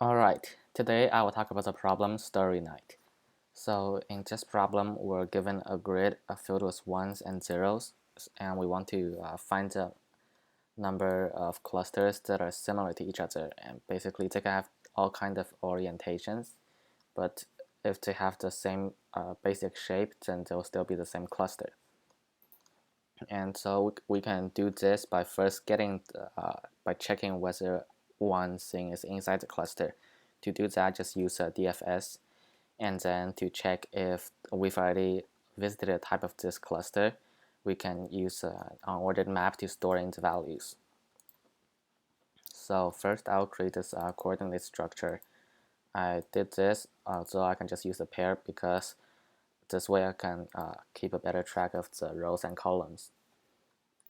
Alright, today I will talk about the problem Starry Night. So in this problem, we're given a grid filled with ones and zeros, and we want to find the number of clusters that are similar to each other. And basically, they can have all kind of orientations, but if they have the same basic shape, then they'll still be the same cluster. And so we can do this by first by checking whether one thing is inside the cluster. To do that, just use a DFS, and then to check if we've already visited a type of this cluster, we can use an unordered map to store in the values. So first, I'll create this coordinate structure. I did this so I can just use a pair because this way I can keep a better track of the rows and columns.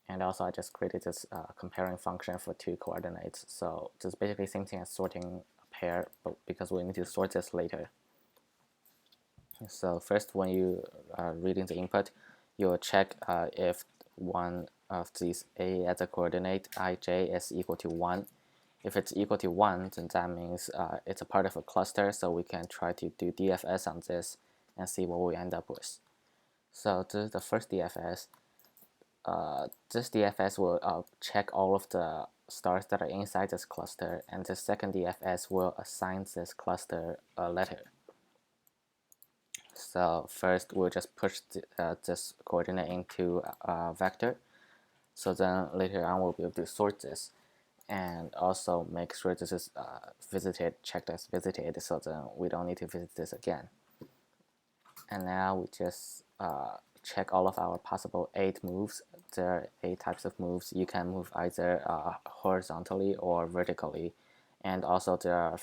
And also I just created this comparing function for two coordinates. So this is basically the same thing as sorting a pair, but because we need to sort this later. So first, when you are reading the input, you'll check if one of these a as a coordinate ij is equal to 1. If it's equal to 1, then that means it's a part of a cluster, so we can try to do DFS on this and see what we end up with. So this is the first DFS. This DFS will check all of the stars that are inside this cluster, and the second DFS will assign this cluster a letter. So first, we'll just push this coordinate into a vector. So then later on, we'll be able to sort this, and also make sure this is visited, checked as visited, so then we don't need to visit this again. And now we just check all of our possible 8 moves. There are 8 types of moves. You can move either horizontally or vertically, and also there are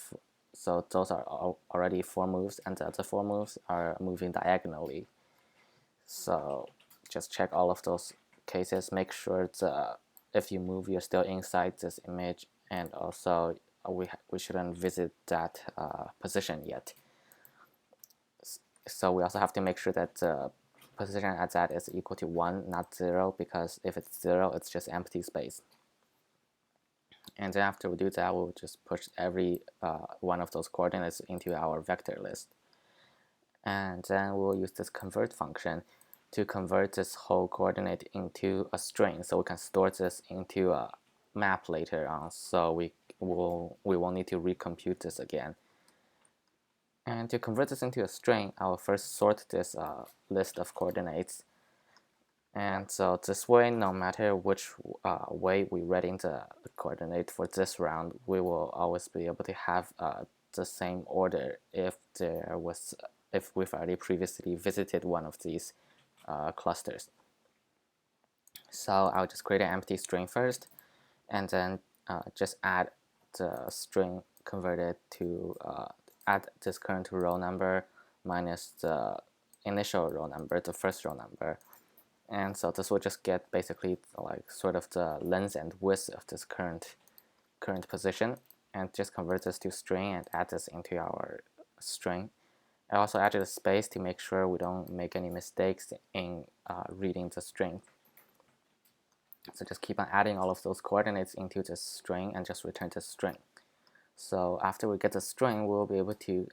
so those are already 4 moves, and the other 4 moves are moving diagonally. So just check all of those cases. Make sure if you move, you're still inside this image, and also we shouldn't visit that position yet. So we also have to make sure that the position at that is equal to 1, not 0, because if it's 0, it's just empty space. And then after we do that, we'll just push every one of those coordinates into our vector list. And then we'll use this convert function to convert this whole coordinate into a string, so we can store this into a map later on, so we won't need to recompute this again. And to convert this into a string, I will first sort this list of coordinates. And so this way, no matter which way we read in the coordinate for this round, we will always be able to have the same order if we've already previously visited one of these clusters. So I'll just create an empty string first, and then just add the string converted to add this current row number minus the initial row number, the first row number. And so this will just get basically like sort of the length and width of this current position, and just convert this to string and add this into our string. I also added a space to make sure we don't make any mistakes in reading the string. So just keep on adding all of those coordinates into this string and just return the string. So after we get the string, we'll be able to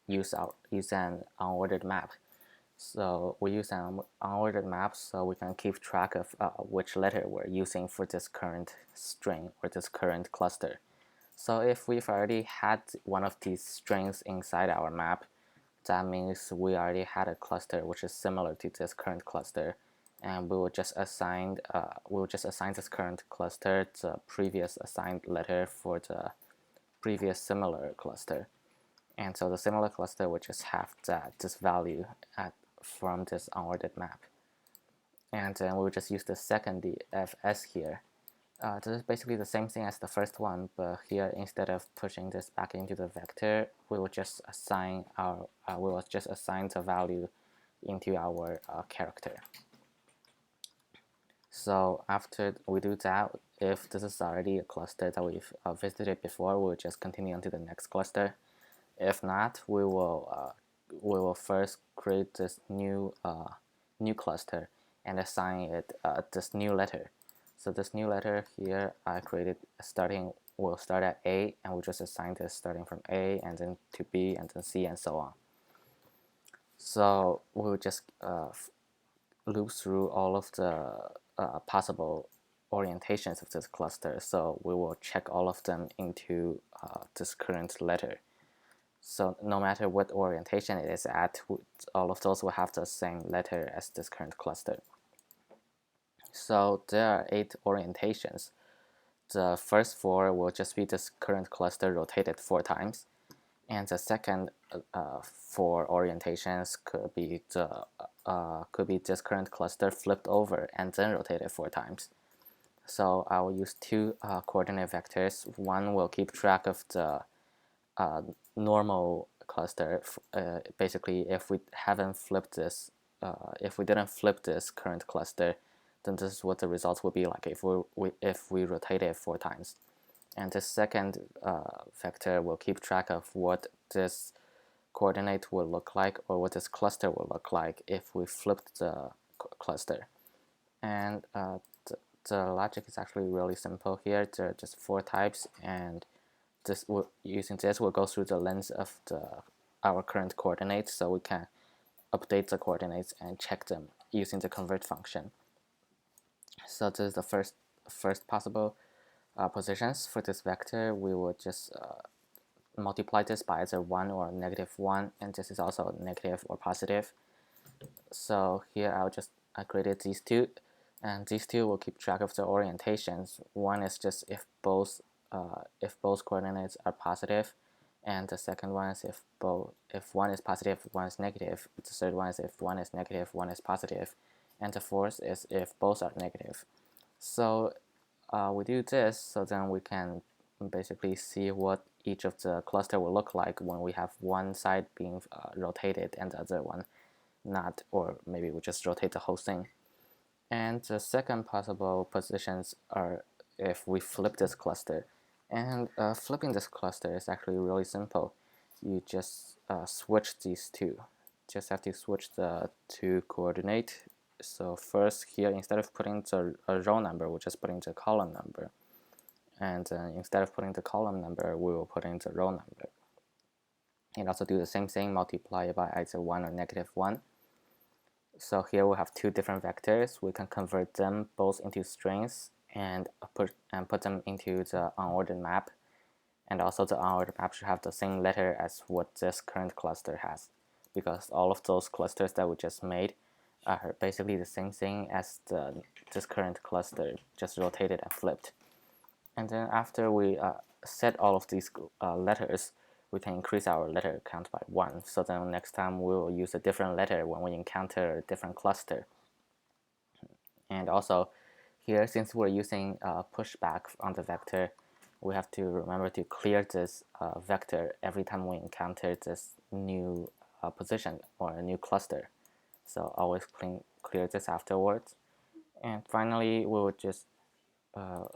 use an unordered map. So we use an unordered map so we can keep track of which letter we're using for this current string or this current cluster. So if we've already had one of these strings inside our map, that means we already had a cluster which is similar to this current cluster, and we will just assign this current cluster the previous assigned letter for the previous similar cluster. And so the similar cluster will just have this value from this unordered map. And then we'll just use the second DFS here. This is basically the same thing as the first one, but here instead of pushing this back into the vector, we will just assign the value into our character. So after we do that, if this is already a cluster that we've visited before, we'll just continue on to the next cluster. If not, we will first create this new cluster and assign it this new letter. So this new letter here I created starting will start at A, and we'll just assign this starting from A and then to B and then C and so on. So we'll just loop through all of the possible orientations of this cluster. So we will check all of them into this current letter. So no matter what orientation it is at, all of those will have the same letter as this current cluster. So there are 8 orientations. The first 4 will just be this current cluster rotated 4 times, and the second 4 orientations could be this current cluster flipped over and then rotated 4 times. So I will use 2 coordinate vectors. One will keep track of the normal cluster. Basically, if we didn't flip this current cluster, then this is what the results would be like if we rotate it 4 times. And the second vector will keep track of what this coordinate will look like, or what this cluster will look like if we flipped the cluster. And the logic is actually really simple here. There are just 4 types, and using this we'll go through the length of our current coordinates, so we can update the coordinates and check them using the convert function. So this is the first possible positions for this vector. We will just multiply this by either 1 or -1, and this is also negative or positive. So here I created these 2, and these 2 will keep track of the orientations. One is just if both coordinates are positive, and the second one is if one is positive, one is negative. The third one is if one is negative, one is positive, and the fourth is if both are negative. So we do this so then we can basically see what each of the cluster will look like when we have one side being rotated and the other one not, or maybe we just rotate the whole thing. And the second possible positions are if we flip this cluster. And flipping this cluster is actually really simple. You just switch these 2. Just have to switch the 2 coordinate. So first here, instead of putting the row number, we'll just put in the column number. And instead of putting the column number, we will put in the row number. And also do the same thing, multiply it by either 1 or -1. So here we have 2 different vectors. We can convert them both into strings and put them into the unordered map. And also the unordered map should have the same letter as what this current cluster has, because all of those clusters that we just made are basically the same thing as this current cluster, just rotated and flipped. And then after we set all of these letters, we can increase our letter count by 1. So then next time we will use a different letter when we encounter a different cluster. And also here, since we're using pushback on the vector, we have to remember to clear this vector every time we encounter this new position or a new cluster. So always clear this afterwards. And finally, we will just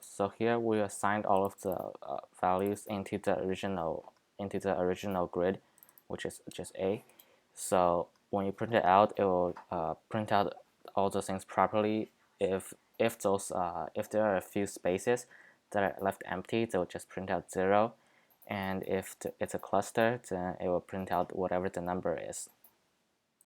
so here we assigned all of the values into the original grid, which is just A. So when you print it out, it will print out all those things properly. If there are a few spaces that are left empty, they will just print out 0. And if it's a cluster, then it will print out whatever the number is.